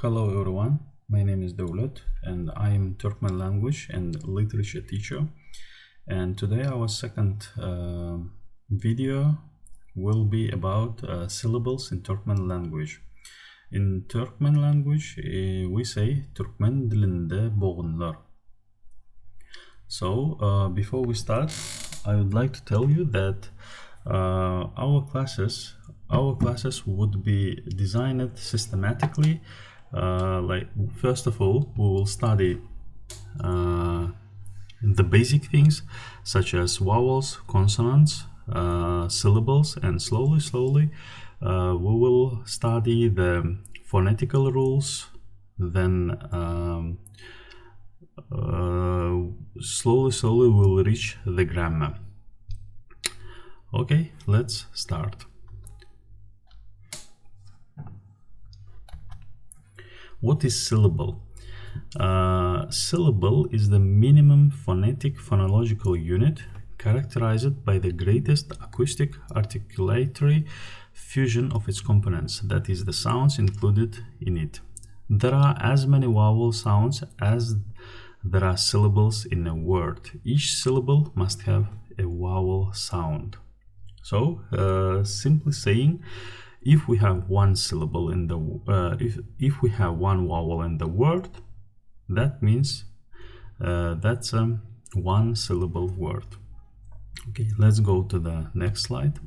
Hello everyone, my name is Devlet and I am Turkmen language and literature teacher, and today our second video will be about syllables in Turkmen language. In Turkmen language we say Türkmen dilinde bogunlar. So before we start, I would like to tell you that our classes would be designed systematically. Like first of all, we will study the basic things such as vowels, consonants, syllables, and slowly we will study the phonetical rules. Then slowly we will reach the grammar. Okay, let's start. What is syllable? Syllable is the minimum phonetic phonological unit characterized by the greatest acoustic articulatory fusion of its components, that is, the sounds included in it. There are as many vowel sounds as there are syllables in a word. Each syllable must have a vowel sound. So, simply saying, if we have one syllable in the if we have one vowel in the word, that means that's a one syllable word. Okay, let's go to the next slide.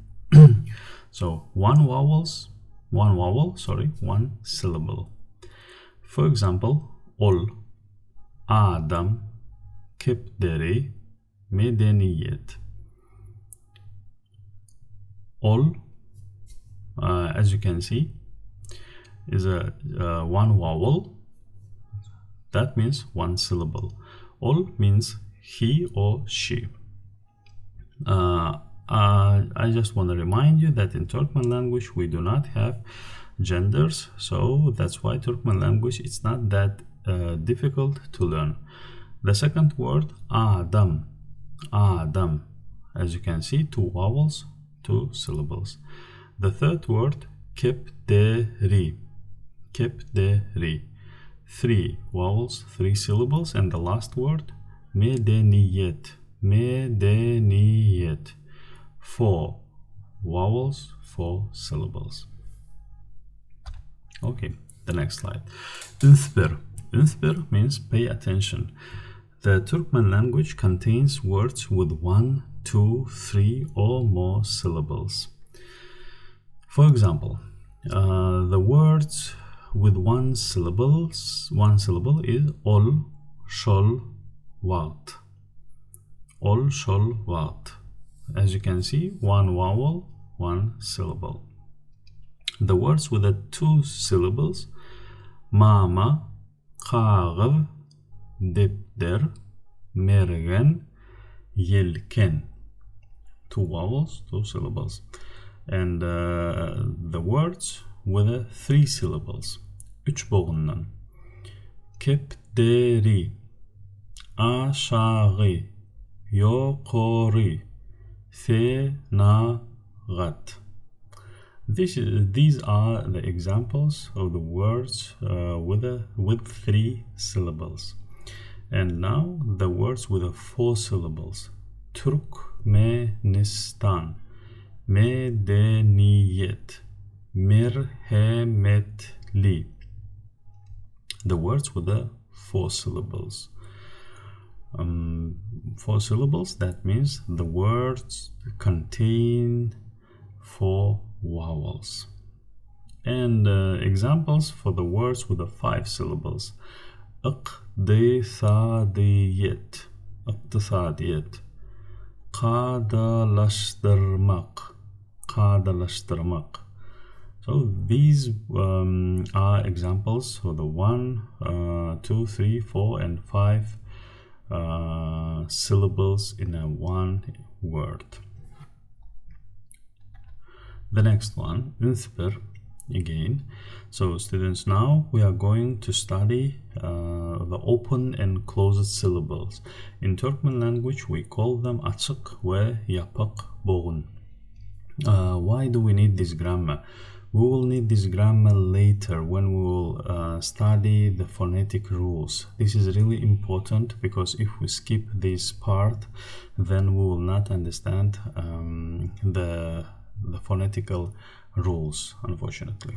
So one syllable. For example, ol, adam, kepderi, medeniyet. Ol, as you can see, is a one vowel. That means one syllable. Ol means he or she. I just want to remind you that in Turkmen language we do not have genders, so that's why Turkmen language it's not that difficult to learn. The second word, adam, as you can see, two vowels, two syllables. The third word, kepderi, three vowels, three syllables, and the last word, medeniyet, four vowels, four syllables. Okay, the next slide. Unthbir means pay attention. The Turkmen language contains words with 1, 2, 3 or more syllables. For example, the words with one syllable is ol, shol, vat. Ol, shol, vat. As you can see, one vowel, one syllable. The words with the two syllables, mama, kağıt, depter, mergen, yelken. Two vowels, two syllables. And the words with the three syllables, üç bogunlar, kepderi, aşağı, yukarı, fenagat. These are the examples of the words with three syllables. And now the words with the four syllables, Türkmenistan, medeniyet, merhametli. The words with the four syllables. Four syllables, that means the words contain four vowels. And examples for the words with the five syllables. İktisadiyet, kadalaştırmak. So these are examples for the 1, 2, 3, 4 and 5 syllables in a one word. The next one, unthbir, again. So students, now we are going to study the open and closed syllables. In Turkmen language we call them açık ve yapık boğun. Why do we need this grammar? We will need this grammar later when we will study the phonetic rules. This is really important because if we skip this part, then we will not understand the phonetical rules, unfortunately.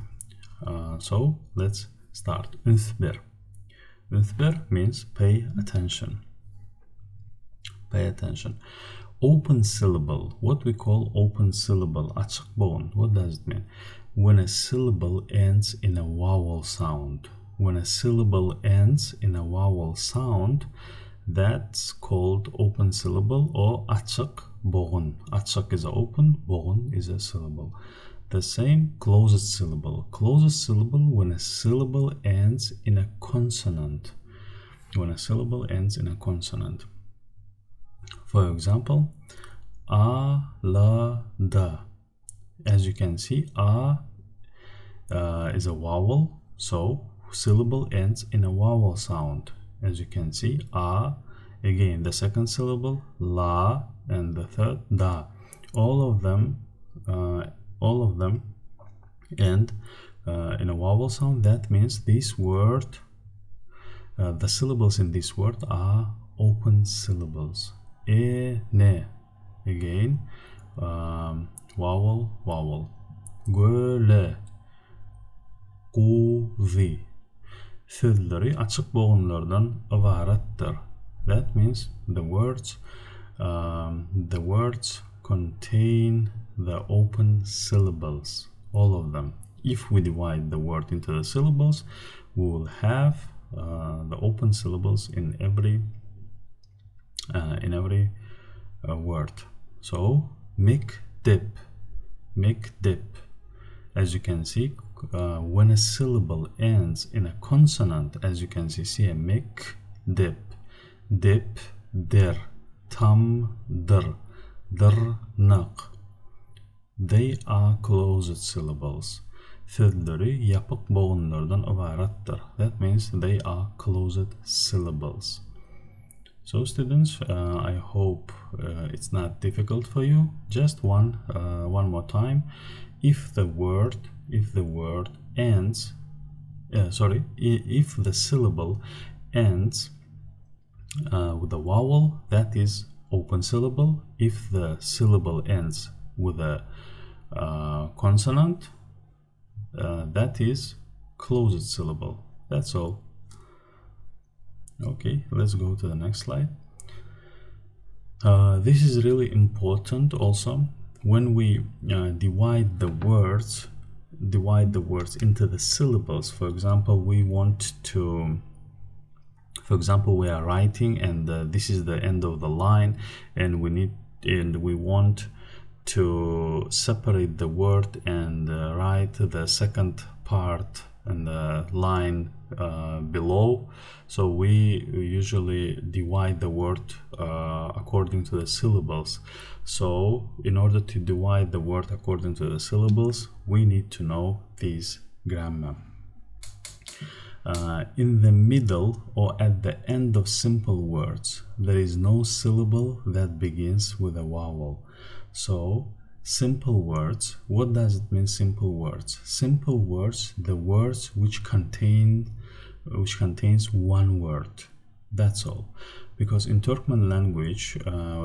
So let's start. Unthbir. Unthbir means pay attention. Pay attention. Open syllable. What we call open syllable. Açık boğun. What does it mean? When a syllable ends in a vowel sound. When a syllable ends in a vowel sound, that's called open syllable or açık boğun. Açık is a open, boğun is a syllable. The same closed syllable. Closed syllable when a syllable ends in a consonant. When a syllable ends in a consonant. For example, a, la, da. As you can see, a is a vowel, so syllable ends in a vowel sound. As you can see, a, again the second syllable, la, and the third, da. All of them end in a vowel sound. That means this word, the syllables in this word are open syllables. Ne, again, vowel, vowel. Göle, kuzi. Sözleri açık boğunlardan ibarattır. That means the words contain the open syllables, all of them. If we divide the word into the syllables, we will have the open syllables in every word. So mikdip. As you can see, when a syllable ends in a consonant, as you can see a mikdip, dip, dir, tam, dir, dırnak. They are closed syllables. Sözleri yapık boğunlardan ibarattır. That means they are closed syllables. So students, I hope it's not difficult for you. Just one more time. If the syllable ends with a vowel, that is open syllable. If the syllable ends with a consonant, that is closed syllable. That's all. Okay, let's go to the next slide. This is really important also when we divide the words into the syllables. For example, we are writing and this is the end of the line, and we want to separate the word and write the second part and the line below. So we usually divide the word according to the syllables. So in order to divide the word according to the syllables, we need to know this grammar. In the middle or at the end of simple words, there is no syllable that begins with a vowel. So simple words, what does it mean, simple words? Simple words, the words which contains one word. That's all. Because in Turkmen language,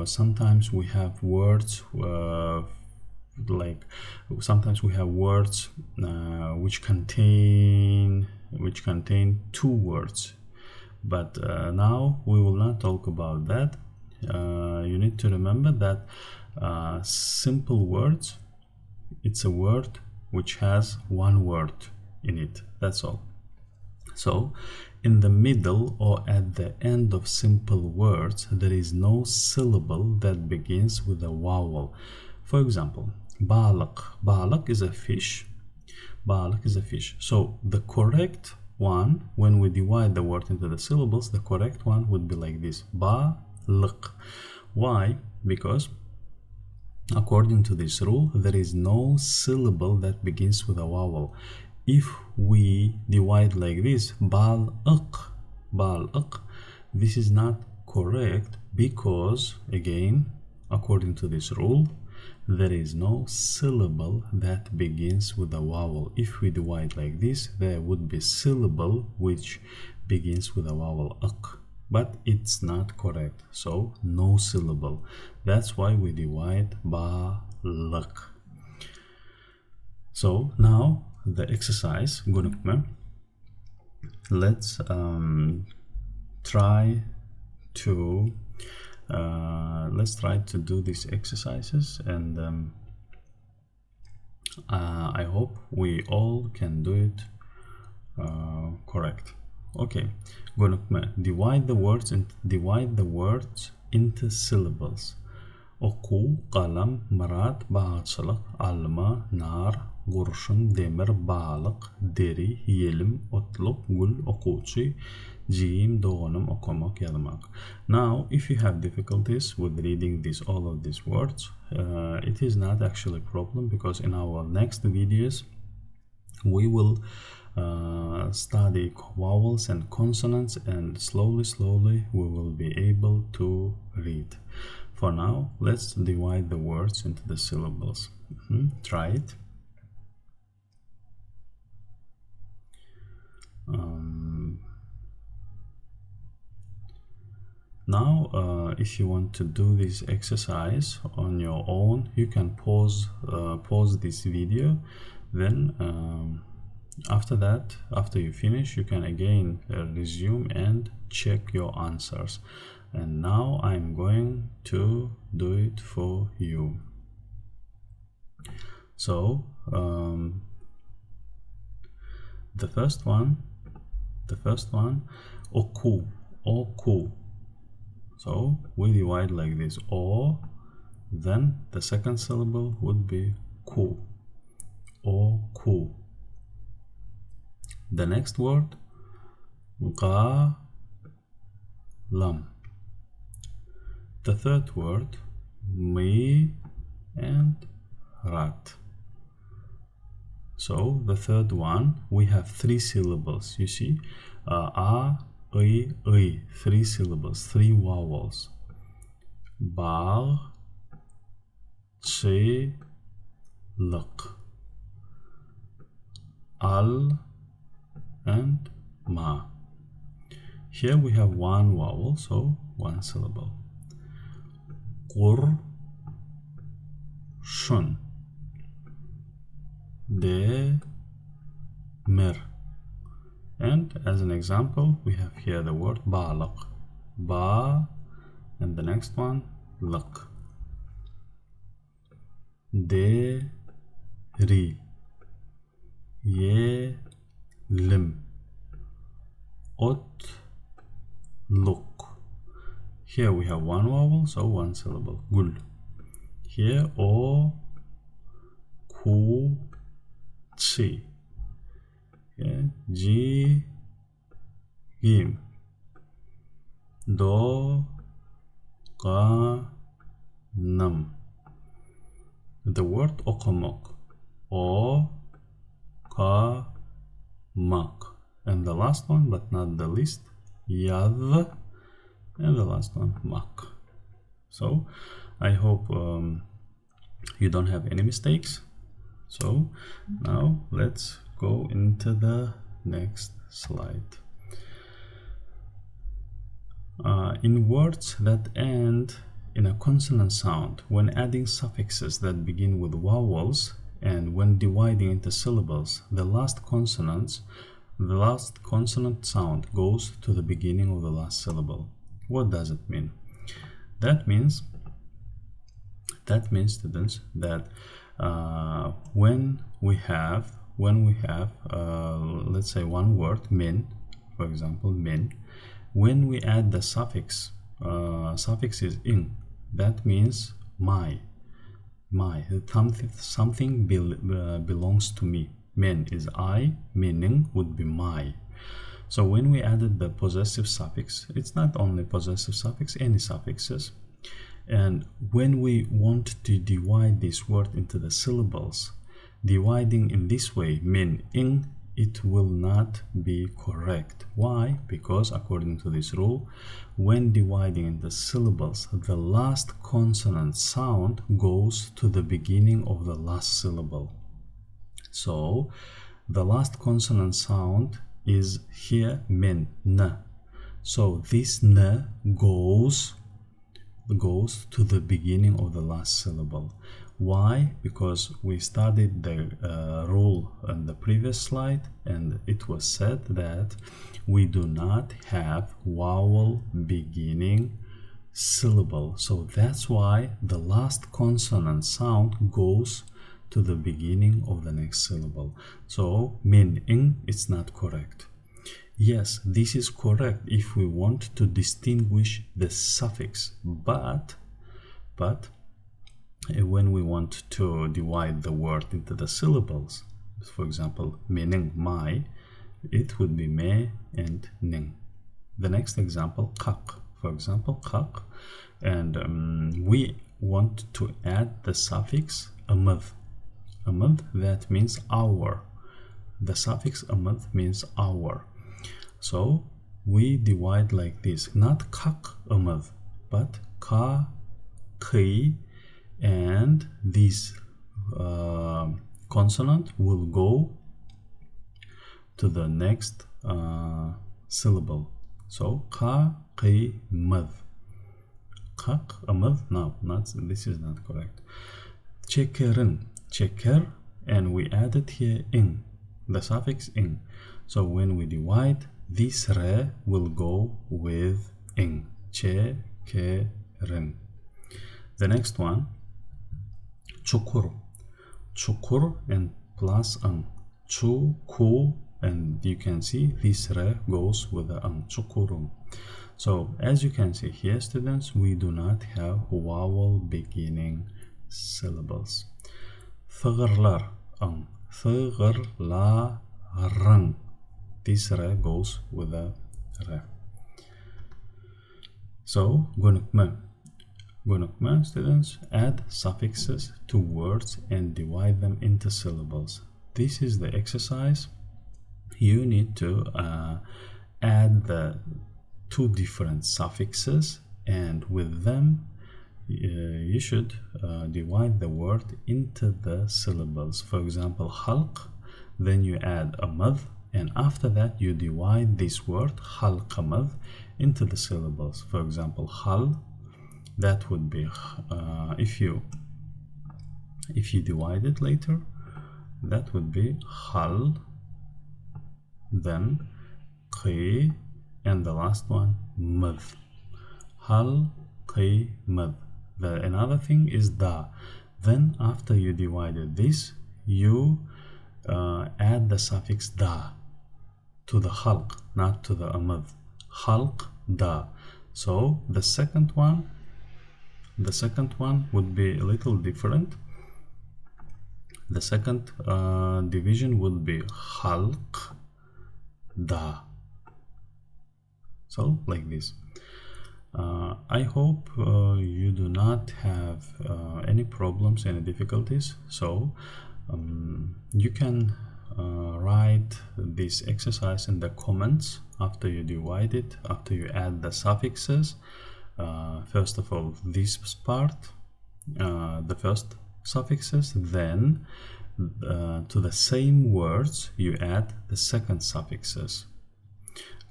sometimes we have words which contain two words. But now we will not talk about that. You need to remember that simple words, it's a word which has one word in it. That's all. So in the middle or at the end of simple words, there is no syllable that begins with a vowel. For example, balık. Balık is a fish. Balık is a fish. So the correct one, when we divide the word into the syllables, the correct one would be like this: balık. Why? Because according to this rule, there is no syllable that begins with a vowel. If we divide like this, balık, this is not correct because, again, according to this rule, there is no syllable that begins with a vowel. If we divide like this, there would be syllable which begins with a vowel ak, but it's not correct, so no syllable. That's why we divide balık. So now the exercise gönükme. Let's try to do these exercises, and I hope we all can do it correct. Okay, gönükme. Divide the words into syllables. Oku, qalam, murat, bağçılık, alma, nar, kurşun, demir, balık, deri, yelim, otluk, gül, okuçu, jim, doğunum, okumak, yazmak. Now, if you have difficulties with reading all of these words, it is not actually a problem, because in our next videos we will study vowels and consonants, and slowly we will be able to read. For now, let's divide the words into the syllables. Try it. Now, if you want to do this exercise on your own, you can pause this video. Then after that, after you finish, you can again resume and check your answers. And now I'm going to do it for you. So the first one, oku, oku. So we divide like this, o, then the second syllable would be ku, oku. The next word, qalam. The third word, mi and rat. So the third one, we have 3 syllables. You see, a, I, 3 syllables, 3 vowels. Bağ, çılık, al, and ma. Here we have 1 vowel, so 1 syllable. Kurşun, demir. And as an example, we have here the word balık, ba, and the next one, lık. Deri, yelim, otluk. Here we have 1 vowel, so 1 syllable, gül. Here, o, ku, çi. Here, ji, gim. Do, ka, nam. The word okumak, o, ka, mak. And the last one, but not the least, yaz. And the last one, mak. So I hope you don't have any mistakes. So now let's go into the next slide. In words that end in a consonant sound, when adding suffixes that begin with vowels, and when dividing into syllables, the last consonant sound goes to the beginning of the last syllable. What does it mean? That means, students, that when we have let's say 1 word, min, for example, min, when we add the suffix is in, that means my, something belongs to me. Men is I, meaning would be my. So when we added the possessive suffix, it's not only possessive suffix, any suffixes. And when we want to divide this word into the syllables, dividing in this way, min, in, it will not be correct. Why? Because according to this rule, when dividing into syllables, the last consonant sound goes to the beginning of the last syllable. So the last consonant sound is here min, n. So this n goes to the beginning of the last syllable. Why? Because we studied the rule on the previous slide, and it was said that we do not have vowel beginning syllable. So that's why the last consonant sound goes to the beginning of the next syllable. So min, ing, it's not correct. Yes, this is correct if we want to distinguish the suffix, but when we want to divide the word into the syllables, for example, mening, my, it would be me and ning. The next example, kak, for example, kak, and we want to add the suffix amad. Amad, that means hour. The suffix amad means hour. So we divide like this, not kak amad, but ka, ki, and this consonant will go to the next syllable. So ka, ki, mad. Kak, amad, no, not, this is not correct. Çekerin, çeker, and we added here ing, the suffix ing. So when we divide, this re will go with ing. Çekerin. The next one, çukur. Çukur and plus ang. Çuku, and you can see this re goes with the ang. Çukurum. So as you can see here, students, we do not have vowel beginning syllables. Thığırlar, ang. Thığırların. This re goes with the re. So gönükme. Gönükme, students, add suffixes to words and divide them into syllables. This is the exercise. You need to add the two different suffixes, and with them you should divide the word into the syllables. For example, halk, then you add a mad, and after that you divide this word halkamad into the syllables. For example, hal, that would be if you divide it later, that would be hal, then qi, and the last one mad. Hal, qi, mad. Another thing is da. Then after you divided this, you add the suffix da to the halq, not to the amad. Halq, da. So the second one would be a little different. The second division would be halq, da. So like this. I hope you do not have any problems, any difficulties. So you can write this exercise in the comments after you divide it, after you add the suffixes. First of all, this part, the first suffixes, then to the same words you add the second suffixes,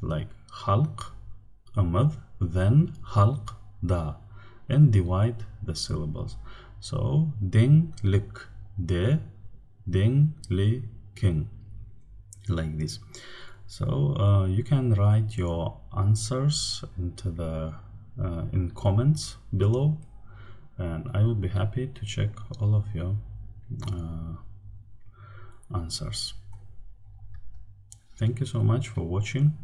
like halq, amad, then halq, da, and divide the syllables. So ding, lik, de, ding, li, king, like this. So you can write your answers into the in comments below, and I would be happy to check all of your answers. Thank you so much for watching.